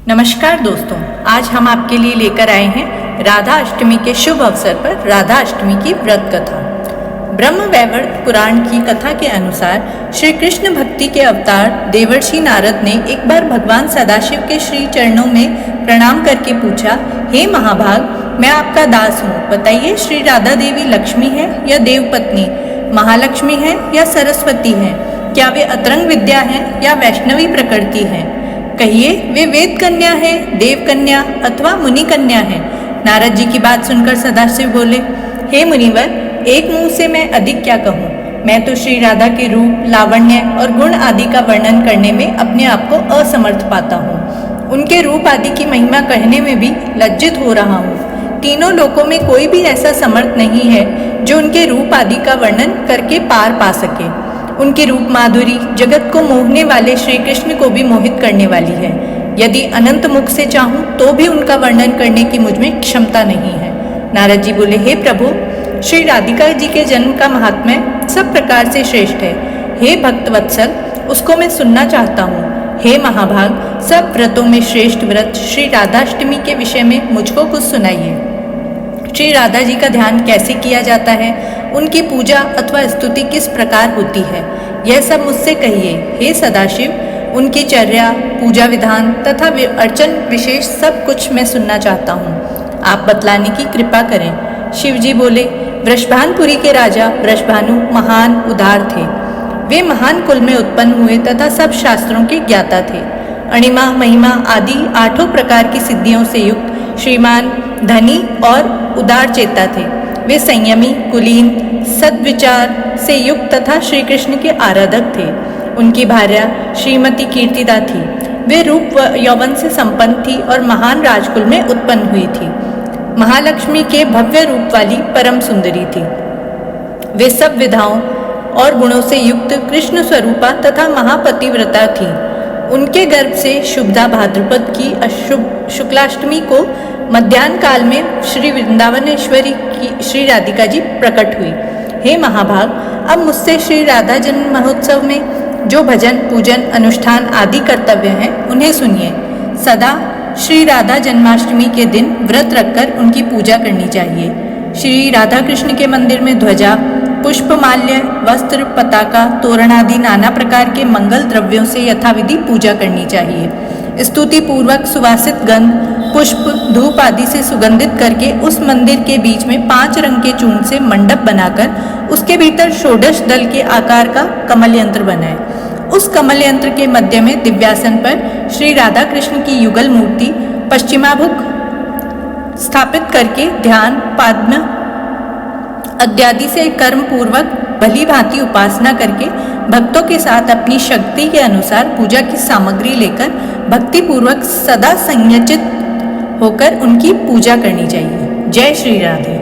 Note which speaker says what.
Speaker 1: नमस्कार दोस्तों, आज हम आपके लिए लेकर आए हैं राधा अष्टमी के शुभ अवसर पर राधा अष्टमी की व्रत कथा। ब्रह्म वैवर्त पुराण की कथा के अनुसार श्री कृष्ण भक्ति के अवतार देवर्षि नारद ने एक बार भगवान सदाशिव के श्री चरणों में प्रणाम करके पूछा, हे महाभाग, मैं आपका दास हूँ, बताइए श्री राधा देवी लक्ष्मी है या देवपत्नी, महालक्ष्मी है या सरस्वती है, क्या वे अतरंग विद्या हैं या वैष्णवी प्रकृति हैं? कहिए, वे वेद कन्या है, देव कन्या अथवा मुनि कन्या है। नारद जी की बात सुनकर सदाशिव बोले, हे मुनिवर, एक मुंह से मैं अधिक क्या कहूँ। मैं तो श्री राधा के रूप, लावण्य और गुण आदि का वर्णन करने में अपने आप को असमर्थ पाता हूँ। उनके रूप आदि की महिमा कहने में भी लज्जित हो रहा हूँ। तीनों लोकों में कोई भी ऐसा समर्थ नहीं है जो उनके रूप आदि का वर्णन करके पार पा सके। उनकी रूप माधुरी जगत को मोहने वाले श्री कृष्ण को भी मोहित करने वाली है। यदि अनंत मुख से चाहूं तो भी उनका वर्णन करने की मुझ में क्षमता नहीं है। नारद जी बोले, हे प्रभु, श्री राधिका जी के जन्म का महात्म्य सब प्रकार से श्रेष्ठ है। हे भक्त वत्सल, उसको मैं सुनना चाहता हूँ। हे महाभाग, सब व्रतों में श्रेष्ठ व्रत श्री राधाष्टमी के विषय में मुझको कुछ सुनाइए। श्री राधा जी का ध्यान कैसे किया जाता है, उनकी पूजा अथवा स्तुति किस प्रकार होती है, यह सब मुझसे कहिए। हे सदाशिव, उनकी चर्या, पूजा विधान तथा अर्चन विशेष सब कुछ मैं सुनना चाहता हूँ। आप बतलाने की कृपा करें। शिव जी बोले, वृषभानपुरी के राजा वृषभानु महान उदार थे। वे महान कुल में उत्पन्न हुए तथा सब शास्त्रों के ज्ञाता थे। अणिमा, महिमा आदि 8 प्रकार की सिद्धियों से युक्त श्रीमान, धनी और उदार चेता थे। वे संयमी, कुलीन, सद्विचार से युक्त तथा श्री कृष्ण के आराधक थे। उनकी भार्या श्रीमती कीर्तिदा थी। वे रूप व यौवन से संपन्न थी और महान राजकुल में उत्पन्न हुई थी। महालक्ष्मी के भव्य रूप वाली परम सुंदरी थी। वे सब विधाओं और गुणों से युक्त कृष्ण स्वरूपा तथा महापतिव्रता थी। उनके गर्भ से शुभदा भाद्रपद की अशुभ शुक्लाष्टमी को मध्यान्ह काल में श्री वृंदावनेश्वरी की श्री राधिका जी प्रकट हुई। हे महाभाग, अब मुझसे श्री राधा जन्म महोत्सव में जो भजन, पूजन, अनुष्ठान आदि कर्तव्य हैं, उन्हें सुनिए। सदा श्री राधा जन्माष्टमी के दिन व्रत रखकर उनकी पूजा करनी चाहिए। श्री राधा कृष्ण के मंदिर में ध्वजा, पुष्पमाल्य, वस्त्र, पताका, तोरण आदि नाना प्रकार के मंगल द्रव्यों से यथाविधि पूजा करनी चाहिए। स्तुति पूर्वक सुवासित गंध, पुष्प, धूप आदि से सुगंधित करके उस मंदिर के बीच में 5 रंग के चूर्ण से मंडप बनाकर उसके भीतर षोडश दल के आकार का कमल यंत्र बनाए। उस कमल यंत्र के मध्य में दिव्यासन पर श्री राधा कृष्ण की युगल मूर्ति पश्चिमाभिमुख स्थापित करके ध्यान, पद्म अद्यादि से कर्म पूर्वक भली भांति उपासना करके भक्तों के साथ अपनी शक्ति के अनुसार पूजा की सामग्री लेकर भक्ति पूर्वक सदा संयचित होकर उनकी पूजा करनी चाहिए। जय श्री राधे।